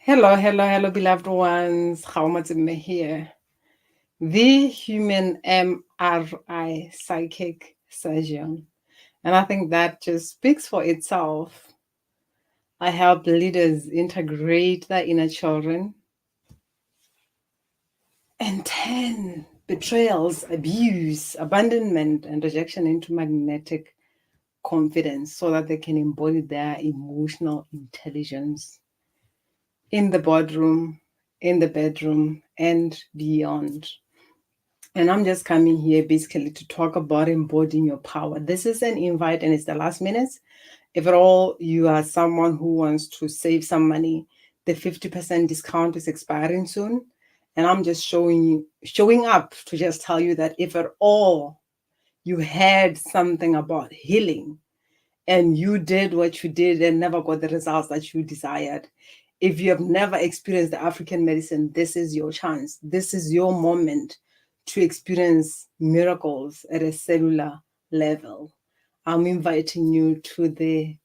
Hello, hello, hello, beloved ones. �𝒕𝒓𝒆🂏 here. The human MRI psychic surgeon. And I think that just speaks for itself. I help leaders integrate their inner children and turn betrayals, abuse, abandonment, and rejection into magnetic confidence so that they can embody their emotional intelligence in the boardroom, in the bedroom, and beyond. And I'm just coming here basically to talk about embodying your power. This is an invite and it's the last minute. If at all you are someone who wants to save some money, the 50% discount is expiring soon. And I'm just showing up to just tell you that if at all you heard something about healing and you did what you did and never got the results that you desired, if you have never experienced the African medicine, this is your chance. This is your moment to experience miracles at a cellular level. I'm inviting you to the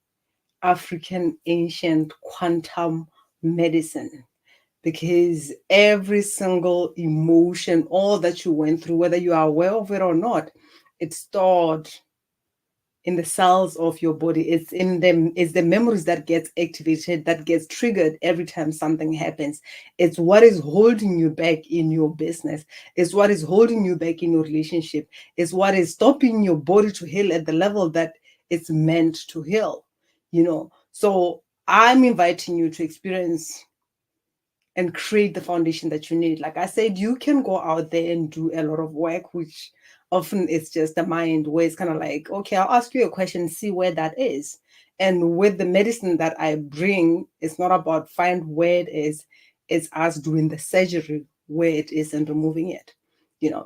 African ancient quantum medicine, because every single emotion, all that you went through, whether you are aware of it or not, it's stored in the cells of your body. It's in them. It's the memories that gets activated, that gets triggered every time something happens. It's what is holding you back in your business. It's what is holding you back in your relationship. It's what is stopping your body to heal at the level that it's meant to heal. So I'm inviting you to experience and create the foundation that you need. Like I said, you can go out there and do a lot of work, which often it's just the mind, where it's kind of like, okay, I'll ask you a question, see where that is. And with the medicine that I bring, it's not about find where it is, it's us doing the surgery where it is and removing it.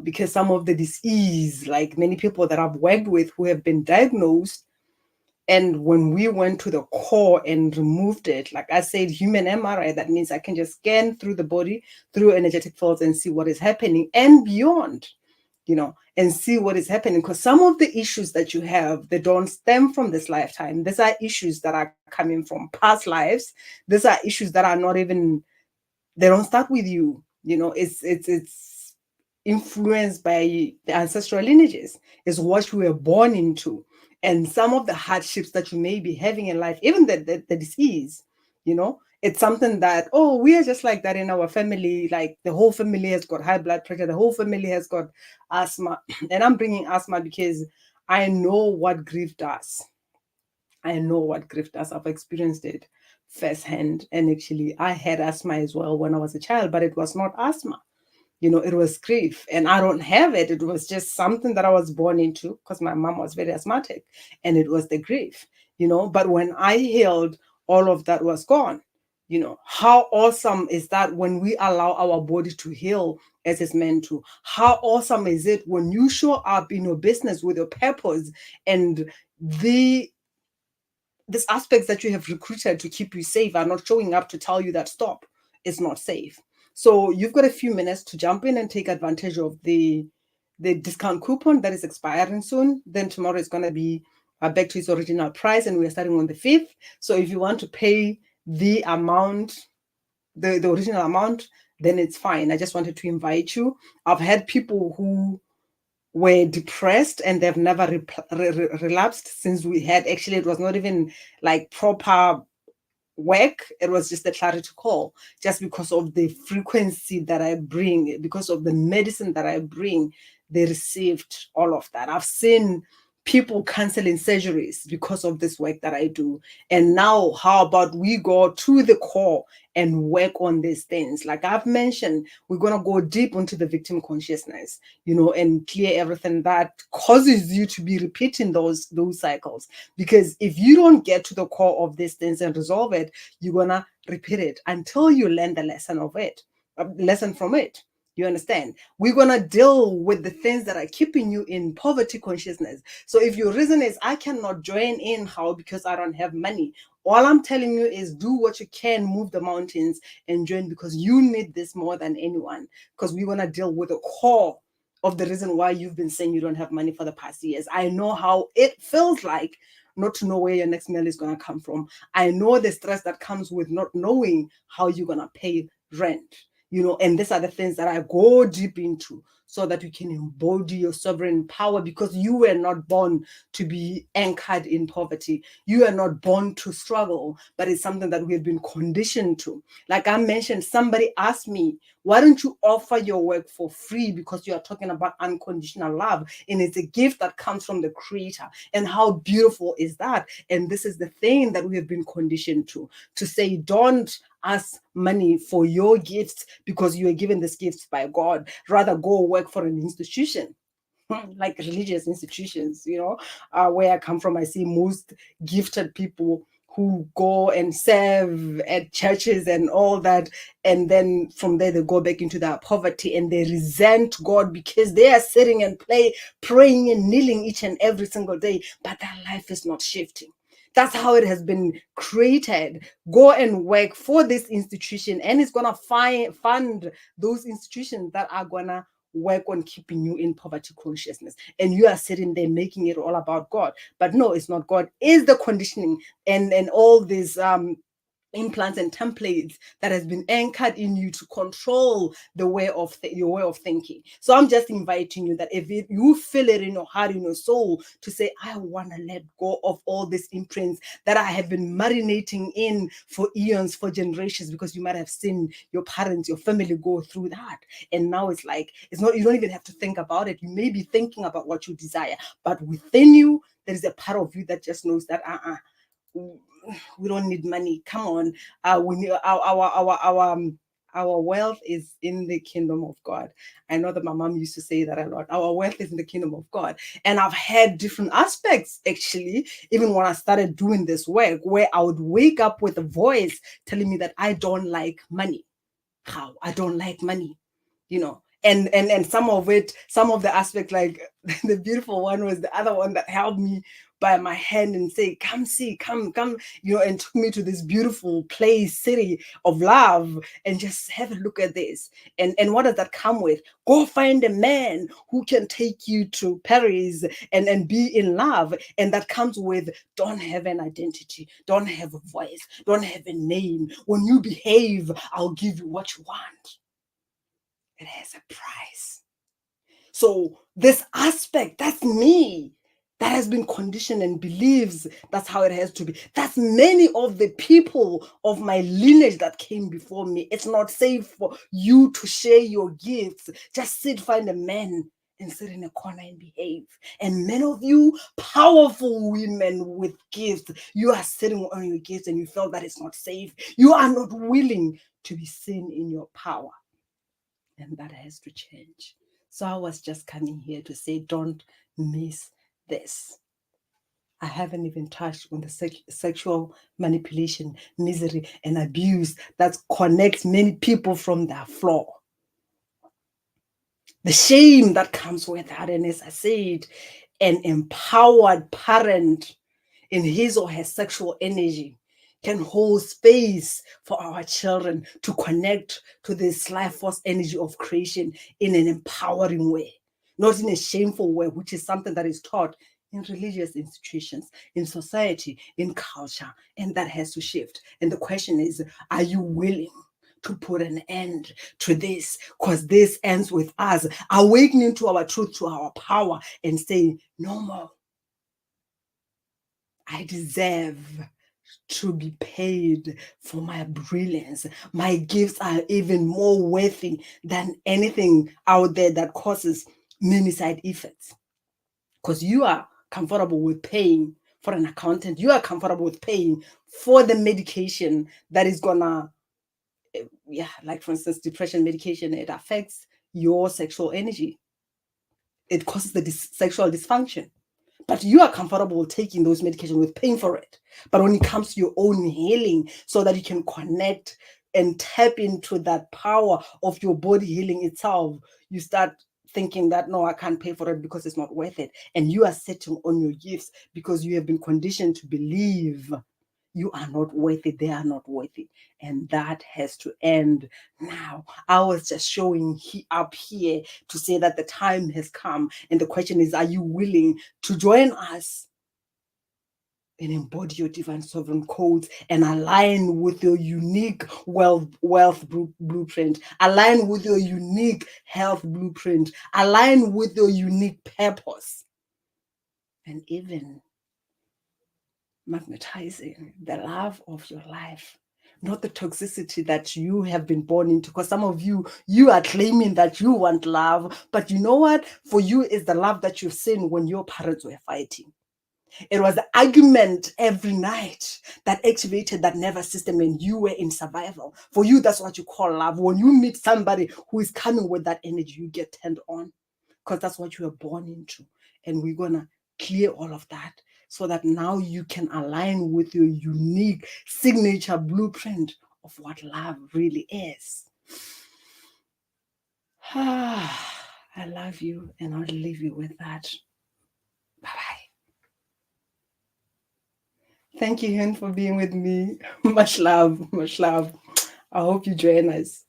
Because some of the disease, like many people that I've worked with who have been diagnosed, and when we went to the core and removed it, like I said, human MRI, that means I can just scan through the body, through energetic fields, and see what is happening and beyond, and see what is happening. Because some of the issues that you have, they don't stem from this lifetime. These are issues that are coming from past lives. These are issues that are not even, they don't start with you. It's influenced by the ancestral lineages. It's what you were born into. And some of the hardships that you may be having in life, even the disease, it's something that, oh, we are just like that in our family. Like the whole family has got high blood pressure. The whole family has got asthma. And I'm bringing asthma because I know what grief does. I know what grief does. I've experienced it firsthand. And actually, I had asthma as well when I was a child, but it was not asthma. It was grief, and I don't have it. It was just something that I was born into because my mom was very asthmatic, and it was the grief. But when I healed, all of that was gone. How awesome is that when we allow our body to heal as it's meant to? How awesome is it when you show up in your business with your purpose and these aspects that you have recruited to keep you safe are not showing up to tell you that stop, it's not safe. So you've got a few minutes to jump in and take advantage of the discount coupon that is expiring soon. Then tomorrow is going to be back to its original price, and we're starting on the 5th. So if you want to pay the amount, the original amount, then it's fine. I just wanted to invite you. I've had people who were depressed and they've never relapsed since we had, actually, it was not even like proper work. It was just a clarity call, just because of the frequency that I bring, because of the medicine that I bring. They received all of that. I've seen people canceling surgeries because of this work that I do. And now, how about we go to the core and work on these things? Like I've mentioned, we're going to go deep into the victim consciousness, and clear everything that causes you to be repeating those cycles. Because if you don't get to the core of these things and resolve it, you're going to repeat it until you learn the lesson from it. You understand? We're going to deal with the things that are keeping you in poverty consciousness. So if your reason is, I cannot join in, how? Because I don't have money. All I'm telling you is do what you can, move the mountains and join, because you need this more than anyone. Because we're going to deal with the core of the reason why you've been saying you don't have money for the past years. I know how it feels like not to know where your next meal is going to come from. I know the stress that comes with not knowing how you're going to pay rent, and these are the things that I go deep into so that you can embody your sovereign power, because you were not born to be anchored in poverty. You are not born to struggle, but it's something that we have been conditioned to. Like I mentioned, somebody asked me, why don't you offer your work for free? Because you are talking about unconditional love, and it's a gift that comes from the Creator. And how beautiful is that? And this is the thing that we have been conditioned to say, don't ask money for your gifts because you are given these gifts by God. Rather go work for an institution, like religious institutions. Where I come from, I see most gifted people who go and serve at churches and all that, and then from there they go back into their poverty and they resent God because they are sitting and praying and kneeling each and every single day, but their life is not shifting. That's how it has been created. Go and work for this institution, and it's gonna fund those institutions that are gonna work on keeping you in poverty consciousness. And you are sitting there making it all about God. But no, it's not God. It's the conditioning and all these implants and templates that has been anchored in you to control the way of your way of thinking. So I'm just inviting you that if you feel it in your heart, in your soul, to say, I want to let go of all these imprints that I have been marinating in for eons, for generations, because you might have seen your parents, your family go through that. And now it's like, it's not, you don't even have to think about it. You may be thinking about what you desire, but within you, there is a part of you that just knows that we don't need money. Come on, we need our wealth is in the kingdom of God. I know that my mom used to say that a lot. Our wealth is in the kingdom of God. And I've had different aspects, actually, even when I started doing this work, where I would wake up with a voice telling me that I don't like money. How? I don't like money, and some of the aspects, like the beautiful one was the other one that held me by my hand and say, come see, come, and took me to this beautiful place, city of love, and just have a look at this. And what does that come with? Go find a man who can take you to Paris and be in love. And that comes with, don't have an identity, don't have a voice, don't have a name. When you behave, I'll give you what you want. It has a price. So this aspect, that's me, that has been conditioned and believes that's how it has to be. That's many of the people of my lineage that came before me. It's not safe for you to share your gifts. Just sit, find a man and sit in a corner and behave. And many of you powerful women with gifts, you are sitting on your gifts and you feel that it's not safe. You are not willing to be seen in your power. And that has to change. So I was just coming here to say, don't miss this. I haven't even touched on the sexual manipulation, misery, and abuse that connects many people from their floor. The shame that comes with that. And as I said, an empowered parent in his or her sexual energy can hold space for our children to connect to this life force energy of creation in an empowering way, not in a shameful way, which is something that is taught in religious institutions, in society, in culture, and that has to shift. And the question is, are you willing to put an end to this? Because this ends with us awakening to our truth, to our power, and saying, no more. I deserve to be paid for my brilliance. My gifts are even more worthy than anything out there that causes many side effects. Because you are comfortable with paying for an accountant. You are comfortable with paying for the medication that is gonna, like for instance, depression medication, it affects your sexual energy. It causes the sexual dysfunction. But you are comfortable taking those medications, with paying for it. But when it comes to your own healing, so that you can connect and tap into that power of your body healing itself, you start thinking that, no, I can't pay for it because it's not worth it. And you are sitting on your gifts because you have been conditioned to believe you are not worth it, they are not worth it. And that has to end now. I was just showing up here to say that the time has come. And the question is, are you willing to join us and embody your divine sovereign codes and align with your unique wealth blueprint, align with your unique health blueprint, align with your unique purpose, and even magnetizing the love of your life, not the toxicity that you have been born into. Because some of you are claiming that you want love, but you know what? For you, is the love that you've seen when your parents were fighting. It was the argument every night that activated that nervous system and you were in survival. For you, that's what you call love. When you meet somebody who is coming with that energy, you get turned on, because that's what you were born into. And we're going to clear all of that so that now you can align with your unique signature blueprint of what love really is. I love you, and I'll leave you with that. Bye-bye. Thank you, Hen, for being with me. Much love, much love. I hope you join us.